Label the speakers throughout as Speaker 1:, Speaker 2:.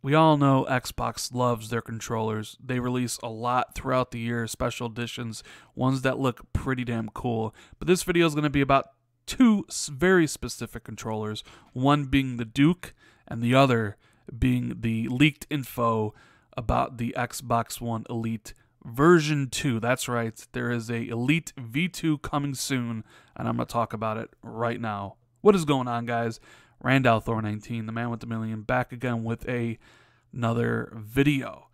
Speaker 1: We all know Xbox loves their controllers. They release a lot throughout the year, special editions, ones that look pretty damn cool. But this video is going to be about two very specific controllers, one being the Duke and the other being the leaked info about the Xbox One Elite version 2. That's right, there is a Elite V2 coming soon, and I'm going to talk about it right now. What is going on, guys? Randall Thor 19, the man with the million, back again with another video.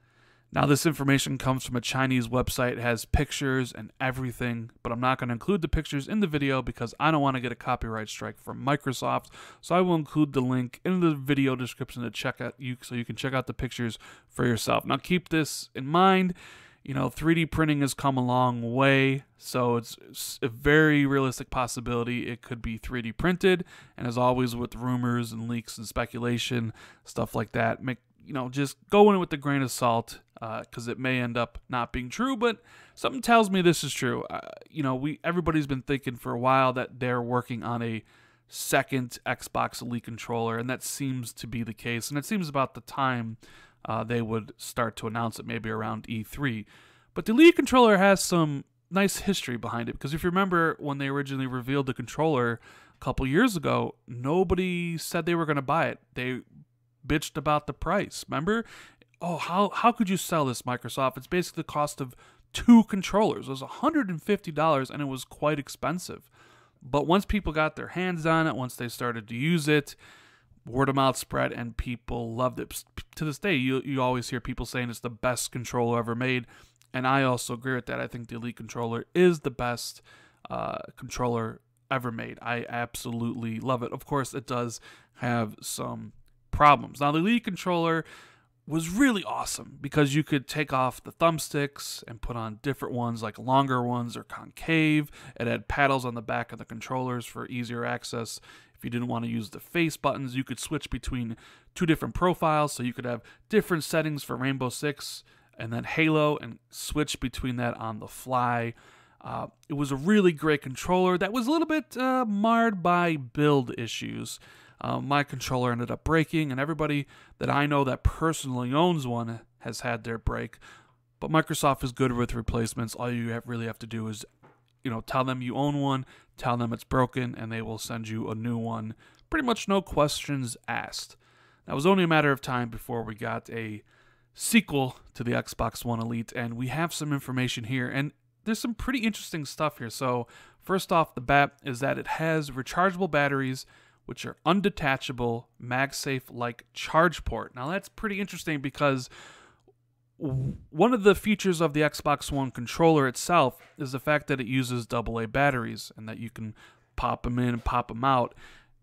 Speaker 1: Now, this information comes from a Chinese website. It has pictures and everything, but I'm not going to include the pictures in the video because I don't want to get a copyright strike from Microsoft. So I will include the link in the video description to check out so you can check out the pictures for yourself. Now, keep this in mind. You know, 3D printing has come a long way, so it's a very realistic possibility it could be 3D printed. And as always with rumors and leaks and speculation, stuff like that, just go in with a grain of salt because it may end up not being true, but something tells me this is true. Everybody's been thinking for a while that they're working on a second Xbox Elite controller, and that seems to be the case. And it seems about the time they would start to announce it, maybe around E3. But the Elite controller has some nice history behind it, because if you remember when they originally revealed the controller a couple years ago, nobody said they were going to buy it. They bitched about the price. Remember? Oh, how could you sell this, Microsoft? It's basically the cost of two controllers. It was $150, and it was quite expensive. But once people got their hands on it, once they started to use it, word of mouth spread and people loved it. To this day, you always hear people saying it's the best controller ever made, and I also agree with that. I think the Elite controller is the best controller ever made. I absolutely love it. Of course, it does have some problems. Now, the Elite controller was really awesome because you could take off the thumbsticks and put on different ones, like longer ones or concave. It had paddles on the back of the controllers for easier access. If you didn't want to use the face buttons, you could switch between two different profiles. So you could have different settings for Rainbow Six and then Halo and switch between that on the fly. It was a really great controller that was a little bit marred by build issues. My controller ended up breaking, and everybody that I know that personally owns one has had their break. But Microsoft is good with replacements. All you really have to do is tell them you own one, tell them it's broken, and they will send you a new one. Pretty much no questions asked. Now, it was only a matter of time before we got a sequel to the Xbox One Elite, and we have some information here, and there's some pretty interesting stuff here. So, first off the bat is that it has rechargeable batteries, which are undetachable, MagSafe-like charge port. Now, that's pretty interesting because one of the features of the Xbox One controller itself is the fact that it uses AA batteries and that you can pop them in and pop them out.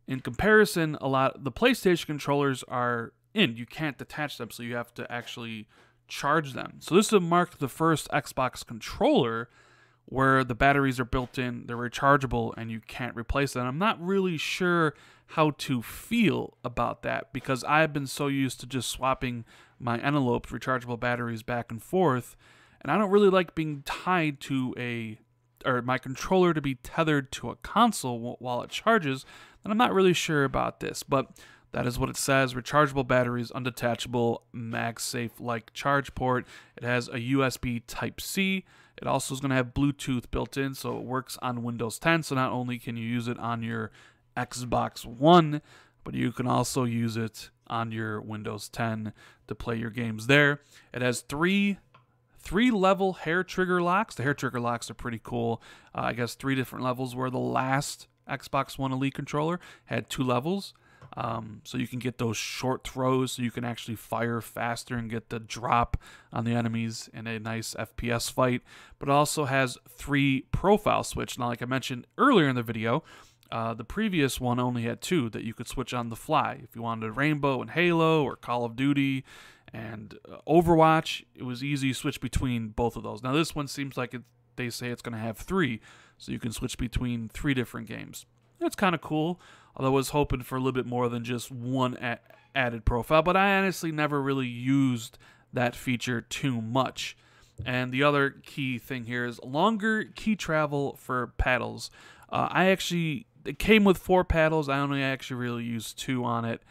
Speaker 1: In comparison, a lot of the PlayStation controllers are in. You can't detach them, so you have to actually charge them. So this would mark the first Xbox controller where the batteries are built in, they're rechargeable, and you can't replace them. I'm not really sure how to feel about that because I've been so used to just swapping my envelopes, rechargeable batteries back and forth, and I don't really like being tied to my controller to be tethered to a console while it charges, and I'm not really sure about this, but that is what it says. Rechargeable batteries, undetachable, MagSafe-like charge port. It has a USB Type-C. It also is going to have Bluetooth built in, so it works on Windows 10, so not only can you use it on your Xbox One, but you can also use it on your Windows 10 to play your games there. It has three level hair trigger locks. The hair trigger locks are pretty cool. I guess 3 different levels, where the last Xbox One Elite controller had 2 levels. So you can get those short throws, so you can actually fire faster and get the drop on the enemies in a nice FPS fight. But it also has 3 profile switch. Now, like I mentioned earlier in the video, the previous one only had 2 that you could switch on the fly. If you wanted Rainbow and Halo or Call of Duty and Overwatch, it was easy to switch between both of those. Now, this one seems like they say it's going to have 3, so you can switch between 3 different games. That's kind of cool, although I was hoping for a little bit more than just one added profile, but I honestly never really used that feature too much. And the other key thing here is longer key travel for paddles. It came with 4 paddles. I only actually really used 2 on it,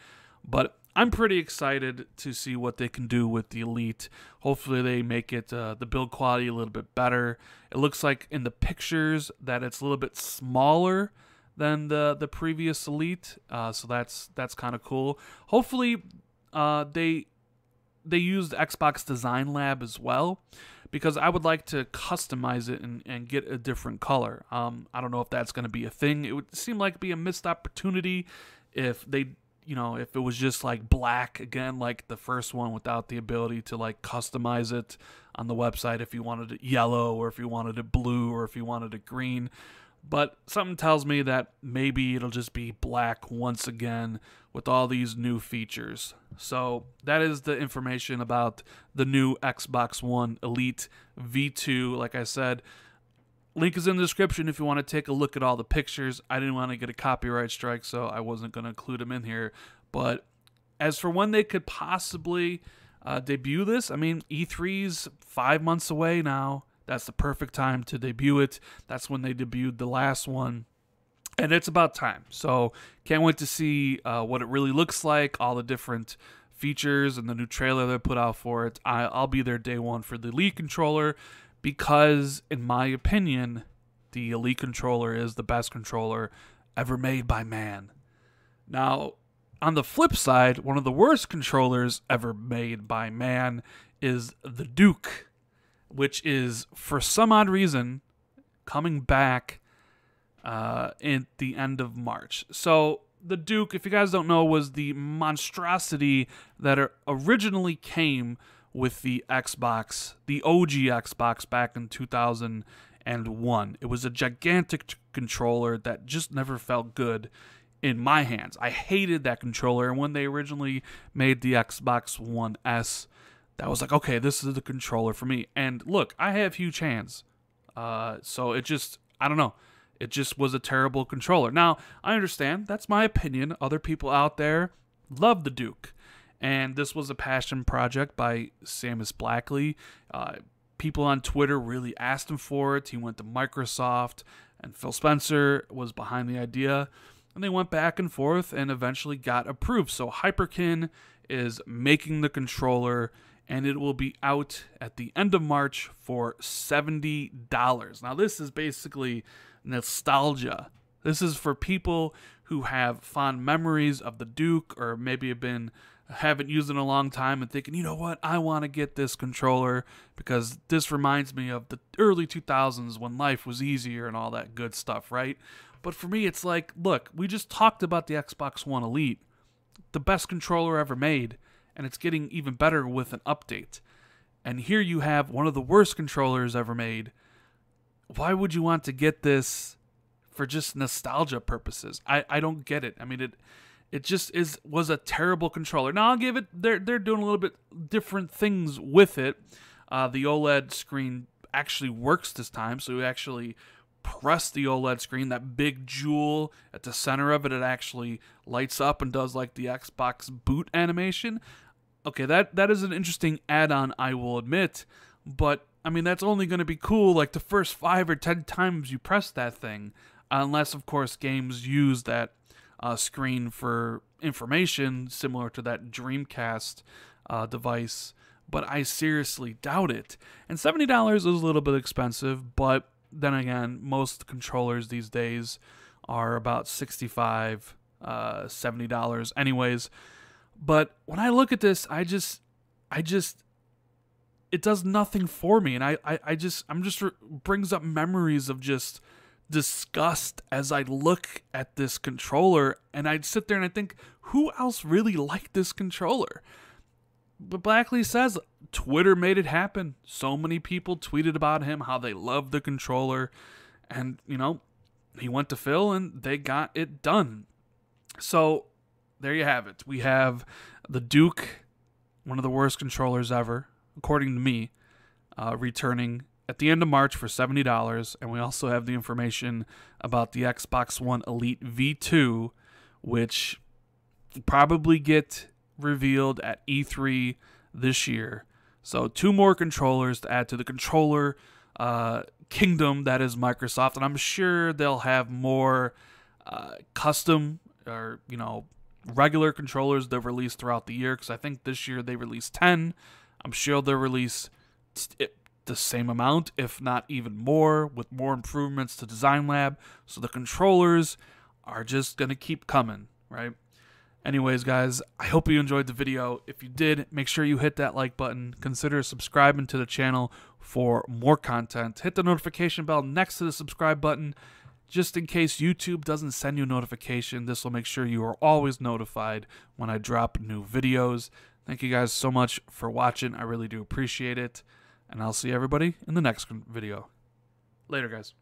Speaker 1: but I'm pretty excited to see what they can do with the Elite. Hopefully they make it the build quality a little bit better. It looks like in the pictures that it's a little bit smaller than the previous Elite, so that's kind of cool. Hopefully they use the Xbox Design Lab as well, because I would like to customize it and get a different color. I don't know if that's going to be a thing. It would seem like be a missed opportunity if they, if it was just like black again, like the first one, without the ability to like customize it on the website if you wanted it yellow, or if you wanted it blue, or if you wanted it green. But something tells me that maybe it'll just be black once again with all these new features. So that is the information about the new Xbox One Elite V2. Like I said, link is in the description if you want to take a look at all the pictures. I didn't want to get a copyright strike, so I wasn't going to include them in here. But as for when they could possibly debut this, I mean, E3's 5 months away now. That's the perfect time to debut it. That's when they debuted the last one. And it's about time. So can't wait to see what it really looks like, all the different features and the new trailer they put out for it. I'll be there day one for the Elite controller because, in my opinion, the Elite controller is the best controller ever made by man. Now, on the flip side, one of the worst controllers ever made by man is the Duke, which is, for some odd reason, coming back in the end of March. So the Duke, if you guys don't know, was the monstrosity that originally came with the Xbox, the OG Xbox back in 2001. It was a gigantic controller that just never felt good in my hands. I hated that controller, and when they originally made the Xbox One S, that was like, okay, this is the controller for me. And look, I have huge hands. So it just, I don't know. It just was a terrible controller. Now, I understand. That's my opinion. Other people out there love the Duke. And this was a passion project by Samus Blackley. People on Twitter really asked him for it. He went to Microsoft, and Phil Spencer was behind the idea. And they went back and forth and eventually got approved. So Hyperkin is making the controller, and it will be out at the end of March for $70. Now, this is basically nostalgia. This is for people who have fond memories of the Duke, or maybe haven't used it in a long time and thinking, you know what, I want to get this controller because this reminds me of the early 2000s when life was easier and all that good stuff, right? But for me, it's like, look, we just talked about the Xbox One Elite, the best controller ever made, and it's getting even better with an update. And here you have one of the worst controllers ever made. Why would you want to get this for just nostalgia purposes? I don't get it. I mean, it just was a terrible controller. Now, I'll give it, they're doing a little bit different things with it. The OLED screen actually works this time, so you actually press the OLED screen, that big jewel at the center of it, it actually lights up and does like the Xbox boot animation. Okay, that is an interesting add-on, I will admit, but I mean, that's only going to be cool like the first 5 or 10 times you press that thing, unless, of course, games use that screen for information similar to that Dreamcast device, but I seriously doubt it. And $70 is a little bit expensive, but then again, most controllers these days are about $65, $70 anyways. But when I look at this, it does nothing for me, and brings up memories of just disgust as I look at this controller, and I'd sit there and I think, who else really liked this controller? But Blackley says Twitter made it happen. So many people tweeted about him, how they loved the controller, and he went to Phil and they got it done. So there you have it. We have the Duke, one of the worst controllers ever, according to me, returning at the end of March for $70, and we also have the information about the Xbox One Elite V2, which will probably get revealed at E3 this year. So 2 more controllers to add to the controller kingdom that is Microsoft, and I'm sure they'll have more custom or regular controllers they'll release throughout the year, because I think this year they released 10. I'm sure they'll release the same amount, if not even more, with more improvements to Design Lab. So the controllers are just going to keep coming, right? Anyways, guys, I hope you enjoyed the video. If you did, make sure you hit that like button. Consider subscribing to the channel for more content. Hit the notification bell next to the subscribe button, just in case YouTube doesn't send you a notification. This will make sure you are always notified when I drop new videos. Thank you guys so much for watching. I really do appreciate it. And I'll see everybody in the next video. Later, guys.